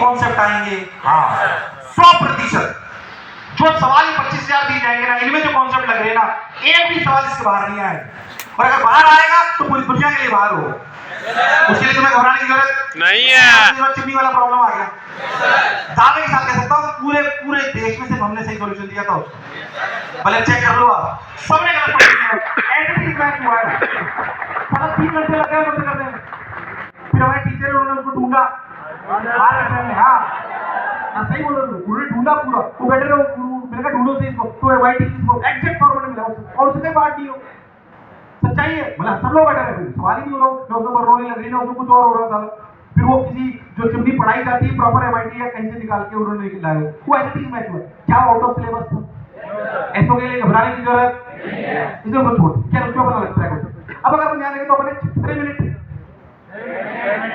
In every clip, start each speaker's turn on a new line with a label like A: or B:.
A: Concept आएंगे। हाँ 100% जो सवाल 25,000 दिए जाएंगे ना, इनमें जो कॉन्सेप्ट लग रहे हैं ना, एक भी सवाल इसके बाहर नहीं आएगा। और अगर बाहर आएगा तो पूरी दुनिया के लिए बाहर हो, उसके लिए तुम्हें घबराने की जरूरत
B: नहीं है।
A: चिमनी वाला प्रॉब्लम आ गया, दावे के साथ कह सकता हूँ पूरे देश में सिर्फ हमने सही सॉल्यूशन दिया था उसको। भले चेक कर लो आप, सबने गलत सॉल्यूशन एवरीथिंग मैच हुआ है। साला 3 घंटे लगे हैं करने में, फिर हमारे टीचर ने उन्होंने उसको ढूंढा। हाँ सही बोल रहे हो, उन्होंने ढूंढा पूरा, वो बैठे रहे, मैंने कहा ढूंढो सही इसको, तो वाइटिंग इसको एग्जैक्ट फॉर्मेट मिला उसको, और उससे बात नहीं हो। सच्चाई है, मतलब सब लोग बैठे रहे, सवाल ही नहीं हो रहा, ना उसमें रोने लग रही, ना उसमें कुछ और हो रहा था। फिर वो किसी जो चिमनी पढ़ाई जाती है प्रॉपर एमआईटी या कहीं से निकाल के उन्होंने लाए, वो एवरीथिंग मैच हुआ। क्या आउट ऑफ सिलेबस था? ऐसो के लिए घबराने की जरूरत इसे मत छोड़, क्या उसको पता लगता है कुछ। अब अगर हम ध्यान रखें तो अपने कितने मिनट,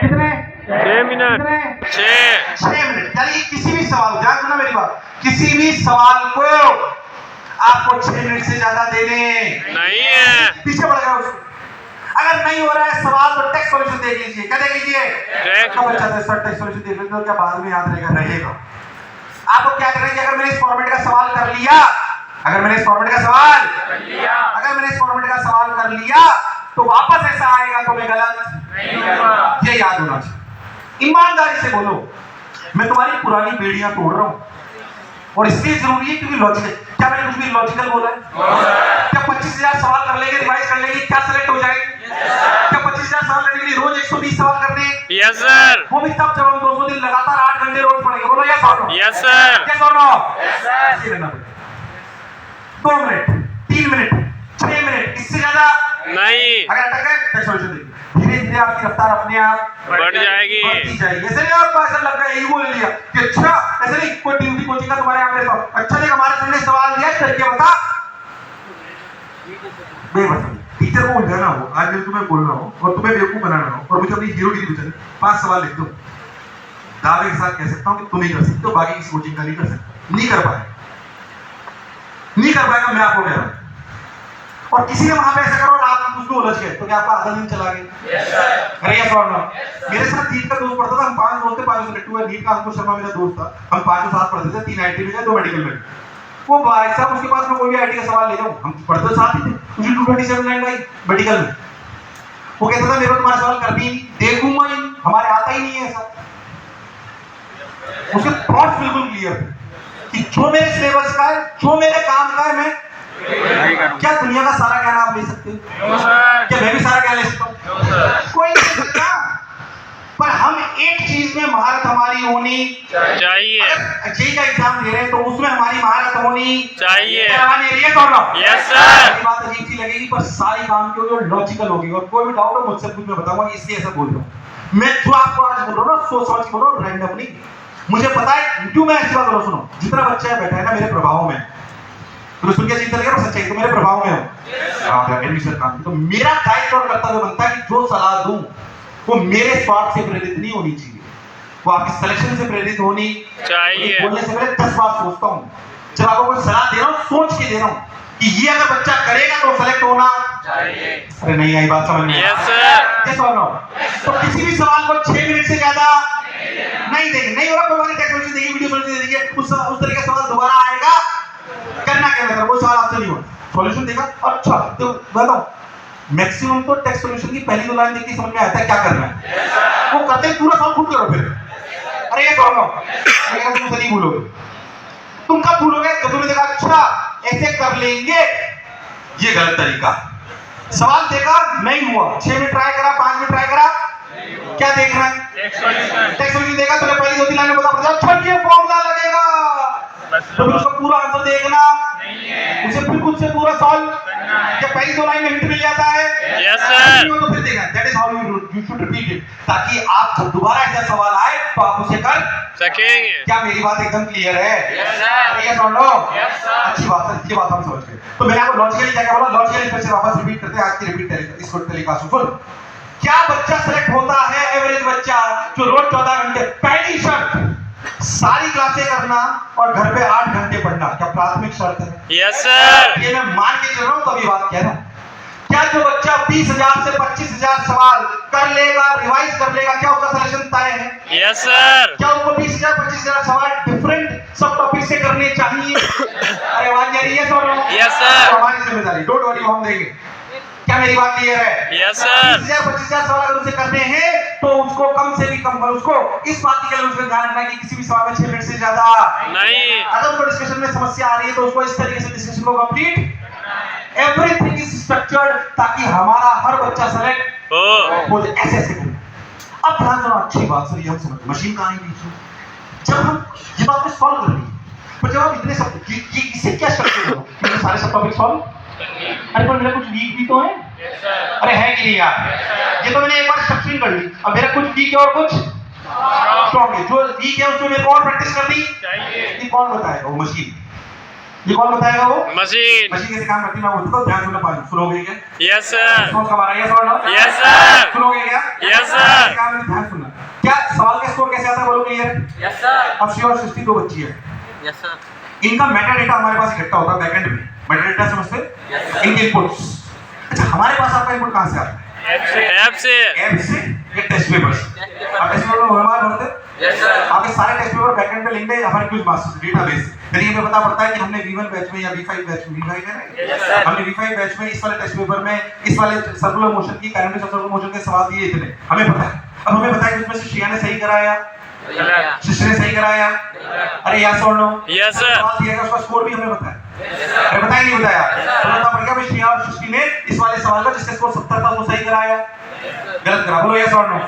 A: कितने
B: 6 मिनट,
A: 6 मिनट, यानी किसी भी सवाल, ध्यान सुना मेरी बात, किसी भी सवाल को आपको 6 मिनट से ज्यादा देने
B: नहीं है।
A: पीछे बढ़ गया उसको। अगर नहीं हो रहा है सवाल तो टेक्स्ट सॉल्यूशन देख लीजिए। क्या देख लीजिए?
B: टेक्स्ट।
A: बच्चा सर टेक्स्ट सॉल्यूशन देख लेते हो, क्या बाद में याद रहेगा? आपको क्या करना है कि अगर मैंने इस फॉर्मेट का सवाल कर लिया, अगर मैंने इस फॉर्मेट का सवाल कर लिया तो वापस ऐसा आएगा तो मैं गलत नहीं होगा, ये याद होना चाहिए। ईमानदारी से बोलो, मैं तुम्हारी पुरानी बेड़ियां तोड़ रहा हूं, और इसलिए जरूरी है क्योंकि लॉजिकल। क्या मैंने कुछ भी लॉजिकल बोला है? क्या 25,000 सवाल कर लेंगे, रिवाइज कर लेंगे, क्या सेलेक्ट हो जाएगी? क्या 25,000 सवाल करने के लिए रोज 120 सवाल करने हैं?
B: Yes sir.
A: वो भी तब जब हम 200 दिन लगातार 8 घंटे रोज पढ़ेंगे। बोलो यस और नो?
B: Yes sir.
A: यस और नो? ऐसे रहना पड़ेगा। 2 मिनट, 3 मिनट, 6 मिनट, इससे ज्यादा
B: नहीं।
A: अगर अटक गए टेक्स्ट सॉल्यूशन देखिए, धीरे धीरे आपकी रफ्तार अपने आप
B: बढ़ जाएगी।
A: बढ़ती जाएगी। ऐसे नहीं आपको ऐसा लग रहा है ईगो ले लिया कि अच्छा, ऐसे नहीं कोई ट्यूशन कोचिंग का तुम्हारे यहाँ पे अच्छा देख हमारे सामने सवाल दिया करके बता, बेवकूफ टीचर को उलझाना हो, आज मैं तुम्हें बोल रहा हूँ और तुम्हें बेवकूफ बनाना हो, और मुझे अपनी हीरो गिरी बचानी, 5 सवाल लिख दो, दावे के साथ कह सकता हूँ कि तुम नहीं कर सकते हो, बाकी किसी कोचिंग का नहीं कर सकते, नहीं कर पाएगा, मैं आपको कह रहा हूँ। और किसी ने वहां पे ऐसा करो और आप उसको उलझ गए तो क्या आपका आधा दिन चला गया? अरे यस और नो? मेरे साथ नीट का दोस्त पढ़ता था, हम 5 दोस्त थे, 5 सेलेक्ट हुए। नीट का अंकुश शर्मा मेरा दोस्त था, हम 5 साथ पढ़ते थे, 3 आईटी में गए, 2 मेडिकल में। वो भाई साहब उसके पास में कोई भी आईटी का सवाल ले जाऊं, हम पढ़ते साथ ही थे, मुझे 227 रैंक आई मेडिकल में। वो कहता था मेरे को तुम्हारा सवाल करनी ही नहीं, देखूंगा ही, हमारे आता ही नहीं है ऐसा। उसके थॉट्स बिल्कुल क्लियर थे कि जो मेरे सिलेबस का है, जो मेरे काम का है, मैं क्या दुनिया का सारा ज्ञान आप ले सकते हो? क्या मैं भी सारा ज्ञान ले सकता हूँ? कोई नहीं सकता। पर हम एक चीज में महारत हमारी होनी
B: चाहिए।
A: जेई का एग्जाम दे रहे हैं तो उसमें हमारी महारत होनी
B: चाहिए।
A: Yes
B: sir.
A: बात अजीब सी लगेगी पर सारी काम की होगी और लॉजिकल होगी, और कोई भी डाउट हो मुझसे पूछ, मैं बताऊंगा, इसलिए ऐसा बोल रहा हूँ। मैं जो आपको आज बोल रहा हूँ ना, सोच समझ के बोल रहा हूँ, रैंडम नहीं। मुझे पता है क्यों मैं ऐसी बात बोल रहा हूँ। सुनो, जितना बच्चा बैठा है ना मेरे प्रभाव में, तो सुन के चीज चलेगा ना, सच्चाई तो मेरे प्रभाव में हो एडमिशन काम, तो मेरा दायित्व और कर्तव्य बनता है कि जो सलाह दूं वो मेरे स्वार्थ से प्रेरित नहीं होनी चाहिए, वो आपकी सिलेक्शन से प्रेरित होनी चाहिए। बोलने से पहले 10 बार सोचता हूँ, जब आपको कोई सलाह दे रहा हूँ सोच के दे रहा हूँ कि ये अगर बच्चा करेगा तो सेलेक्ट होना चाहिए। अरे नहीं आई बात समझ में?
B: Yes sir.
A: यस और नो? तो किसी भी सवाल को 6 मिनट से ज्यादा नहीं देंगे। नहीं होगा कोई बात नहीं, टेक्स्ट सॉल्यूशन देंगे, वीडियो सॉल्यूशन दे देंगे, उस तरह का सवाल दोबारा आएगा, करना क्या मतलब, वो सवाल आपसे नहीं हुआ, सॉल्यूशन देखा, अच्छा तो बताओ, मैक्सिमम तो टेक्स्ट सॉल्यूशन की पहली 2 लाइन देख के समझ में आता है क्या करना है। वो करते हैं पूरा सवाल खुद करो फिर। अरे ये करो, तुम से नहीं भूलोगे। तुम कब भूलोगे? जब तुमने देखा अच्छा ऐसे कर लेंगे, ये गलत तरीका। सवाल देखा नहीं हुआ, 6 मिनट ट्राई करा, 5 मिनट ट्राई करा, क्या देख रहा है? टेक्स्ट सॉल्यूशन देखा, तुमने पहली 2-3 लाइनें बता पड़ा, अच्छा ये फॉर्मूला लगेगा, तो फिर उसका पूरा आंसर देखना, उसे फिर खुद से पूरा सॉल्व, क्या पहली 2 लाइन में हिंट मिल जाता है?
B: Yes sir.
A: तो फिर देखना, that is how you should repeat it, ताकि आप जब दोबारा ऐसा सवाल आए तो आप उसे कर
B: सकेंगे।
A: क्या मेरी बात एकदम क्लियर है?
B: Yes sir.
A: यस और नो? Yes sir. अच्छी बात है, ये बात हम समझ गए। तो मैंने आपको लॉजिकली क्या बोला, लॉजिकली फिर से वापस रिपीट करते हैं आज की रिपीट तरीका, इसको तरीका सुन। क्या बच्चा सेलेक्ट होता है, एवरेज बच्चा जो रोज 14 घंटे, पहली शर्त सारी क्लासें करना और घर पे 8 घंटे पढ़ना, क्या प्राथमिक शर्त है?
B: Yes sir.
A: ये मैं मान के चल रहा हूं तभी बात कह रहा हूं। क्या क्या जो बच्चा 20,000 से 25,000 सवाल कर लेगा, रिवाइज कर लेगा, क्या उसका सिलेक्शन तय है?
B: Yes sir.
A: क्या उसको 20,000 25,000 सवाल डिफरेंट सब टॉपिक से करने चाहिए? अरे आवाज जा रही है सर?
B: Yes, sir.
A: तो हमारी जिम्मेदारी, डोंट वरी, हम देंगे। क्या मेरी बात क्लियर है?
B: Yes sir.
A: 20,000 25,000 सवाल अगर उसे करने हैं तो उसको कम से भी कम, उसको इस बात के लिए उसका ध्यान रखना है कि किसी भी सवाल में 6 मिनट से ज्यादा
B: नहीं।
A: अगर उसको डिस्कशन में समस्या आ रही है तो उसको इस तरीके से डिस्कशन को कंप्लीट, एवरीथिंग इज स्ट्रक्चर्ड, ताकि हमारा हर बच्चा सेलेक्ट
B: ओ
A: हो जाए। ऐसे करे। अब ध्यान देना, अच्छी बात सर, ये हम समझ मशीन कहां है। जब हम ये बात को सॉल्व कर रही है, पर जब हम इतने सब ये इससे क्या स्ट्रक्चर हो, मैंने सारे सब टॉपिक सॉल्व, अरे पर मेरा कुछ वीक भी तो है। अरे है कि नहीं यार? ये तो मैंने एक बार स्ट्रक्चरिंग कर ली, अब मेरा कुछ वीक है और कुछ स्ट्रॉन्ग है। जो वीक है उसमें मेरे को और प्रैक्टिस करनी चाहिए। ये कौन बताएगा? वो मशीन। ये कौन बताएगा? वो
B: मशीन।
A: मशीन कैसे काम करती है मैं बोलता हूं, ध्यान सुनना पाएंगे। सुनोगे क्या?
B: Yes sir.
A: स्कोर कब आ रहा है? यस और नो?
B: Yes sir.
A: सुनोगे क्या?
B: Yes sir.
A: काम में ध्यान सुनना। क्या सवाल का स्कोर कैसे आता है बोलो क्लियर?
C: Yes sir.
A: अब श्री और सृष्टि दो बच्ची है,
C: यस सर।
A: इनका मेटा डेटा हमारे पास इकट्ठा होता है बैकएंड में। मेटा डेटा समझते? इनके इनपुट्स। अच्छा, हमारे पास आपका इनपुट कहां से आता है?
B: ऐप से।
A: ऐप से या टेस्ट पेपर से? आप टेस्ट पेपर में हमारे भरते हैं?
C: Yes sir.
A: आपके सारे टेस्ट पेपर बैकएंड में लिंक है हमारे क्विज मास्टर डेटाबेस से। यानी हमें पता पड़ता है कि हमने V1 बैच में या V5 बैच में, V5 है ना?
C: Yes sir.
A: हमने V5 बैच में इस वाले टेस्ट पेपर में इस वाले सर्कुलर मोशन की, काइनेटिक सर्कुलर मोशन के सवाल दिए इतने, हमें पता है। अब हमें पता है कि उसमें से श्रेया ने सही कराया, शिष्य ने सही कराया। अरे यस और नो?
B: Yes sir.
A: सवाल दिया गया, उसका स्कोर भी हमें पता है। अरे बताया नहीं बताया? तो पता पड़ गया भाई श्रेया और सृष्टि ने इस वाले सवाल का जिसका स्कोर 70 था वो सही कराया, गलत करा। बोलो यस और नो?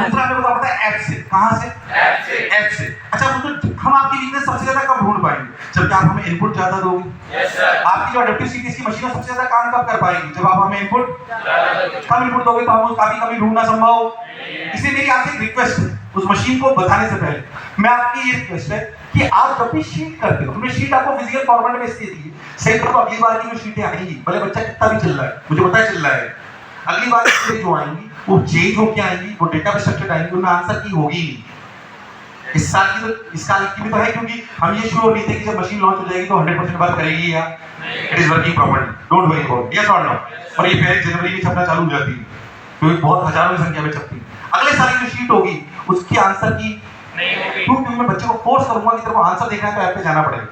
A: दूसरा हमें पता है ऐप से। कहां से? ऐप से। ऐप से। अच्छा, तो हम आपकी वीकनेस सबसे ज्यादा कब ढूंढ पाएंगे? जब आप हमें इनपुट ज्यादा दोगे। Yes sir. आपकी जो एडेप्टिव सीक्वेंस की मशीन है सबसे ज्यादा काम कब कर पाएगी? जब आप हमें इनपुट कम इनपुट दोगे तो हम काफी कमी ढूंढना संभव। इसलिए मेरी आपसे एक रिक्वेस्ट है, उस मशीन को बताने से पहले मैं आपकी ये रिक्वेस्ट है कि आप जब भी शीट करते हो, हमने शीट आपको फिजिकल फॉर्मेट में इसलिए दी है, सेंटर को अगली बार की जो शीटें आएंगी, भले बच्चा कितना भी चल रहा है, मुझे पता है चल रहा है, अगली बार की जो आएंगी वो चेंज होके आएंगी, वो डेटा स्ट्रक्चर आएंगी, उनमें आंसर की होगी नहीं। इस साल की तो इस साल की भी तो है, क्योंकि हम ये श्योर नहीं थे कि जब मशीन लॉन्च हो जाएगी तो 100% वर्क करेगी या it is working properly. Don't worry about yes और नो। और ये पहले जनवरी में छपना चालू हो जाती है, क्योंकि बहुत हजारों की संख्या में छपती है। अगले साल की जो शीट होगी उसकी आंसर की नहीं होगी, क्योंकि मैं बच्चे को फोर्स करूंगा कि तेरे को आंसर देखना है तो ऐप पे जाना पड़ेगा।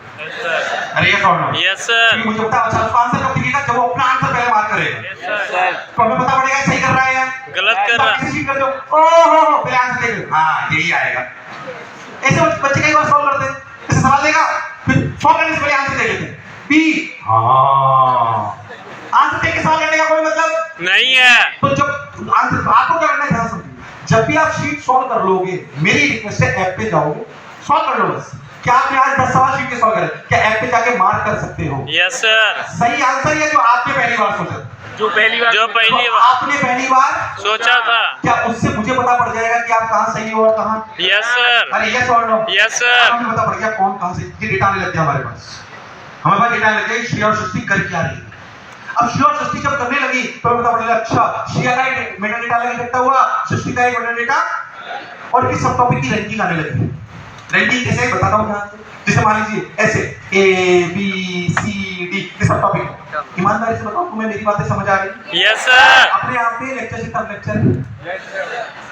A: अरे यस और नो?
B: Yes sir.
A: मुझे पता है। अच्छा, उसका आंसर कब दिखेगा? जब वो अपना आंसर पहले मार्क करेगा, तो हमें पता पड़ेगा सही कर रहा है या
B: गलत कर रहा है।
A: कैसे कर दो, ओहो पहले आंसर देख, हां यही आएगा। ऐसे बच्चे कई बार सॉल्व करते हैं, ऐसे सवाल देगा फिर सॉल्व करने से पहले आंसर देख लेते हैं। बी हां, आंसर देख के सवाल करने का कोई मतलब
B: नहीं है।
A: तो जब आंसर आपको क्या करना है ध्यान समझिए, जब भी आप शीट सॉल्व कर लोगे, मेरी रिक्वेस्ट है ऐप पे जाओगे, सॉल्व कर लो बस। क्या आपने आज 10 सवाल शीट के सॉल्व करे? क्या ऐप पे जाके मार्क कर सकते हो?
B: Yes sir.
A: सही आंसर या जो आपने पहली बार सोचा?
B: जो पहली बार
A: आपने पहली बार
B: सोचा था।
A: क्या उससे मुझे पता पड़ जाएगा कि आप कहां सही हो और कहां?
B: Yes sir.
A: अरे यस और नो?
B: Yes sir.
A: हमें पता पड़ गया कौन कहां से, ये डेटा आने लग गया हमारे पास। हमारे पास डेटा आने लग गया श्रेया और सृष्टि कर क्या रही है। अब श्रेया और सृष्टि जब करने लगी तो हमें पता पड़ा अच्छा श्रेया का एक मेटा डेटा अलग इकट्ठा हुआ, सृष्टि का एक मेटा डेटा, और इस सब टॉपिक की रैंकिंग आने लगी। रैंकिंग कैसे है बताता हूं ध्यान से। जैसे मान लीजिए ऐसे ए बी सी डी ये सब टॉपिक, ईमानदारी से बताओ तुम्हें मेरी बातें समझ आ रही?
B: Yes sir.
A: अपने आप में लेक्चर से तब लेक्चर,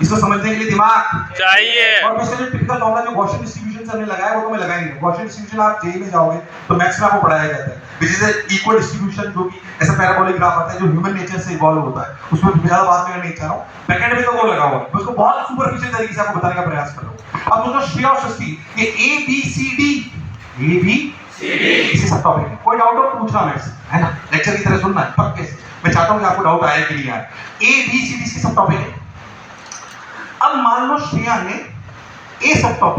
A: इसको समझने के लिए दिमाग
B: चाहिए।
A: और वैसे जो टिपिकल फॉर्मूला जो गॉसियन डिस्ट्रीब्यूशन से हमने लगाया वो तो मैं लगाया नहीं। गॉसियन डिस्ट्रीब्यूशन आप जेईई में जाओगे तो मैथ्स में आपको पढ़ाया जाता है, which is a equal distribution, जो कि ऐसा पैराबोलिक ग्राफ आता है जो ह्यूमन नेचर से इवॉल्व होता है। उसमें ज्यादा बात मैं नहीं चाह रहा हूं, बैकएंड में तो वो लगा हुआ है, मैं उसको बहुत सुपरफिशियल तरीके से आपको बताने का प्रयास कर रहा हूं। अब दोस्तों श्रेया और सृष्टि ये ए बी सी डी इसी सब टॉपिक है, कोई डाउट हो पूछना मेरे से, है ना? लेक्चर की तरह सुनना है पक्के से। मैं चाहता हूं कि आपको डाउट आए कि नहीं आए। ए बी सी डी इसी सब टॉपिक है। अब मान लो श्रेया ने ए सब टॉपिक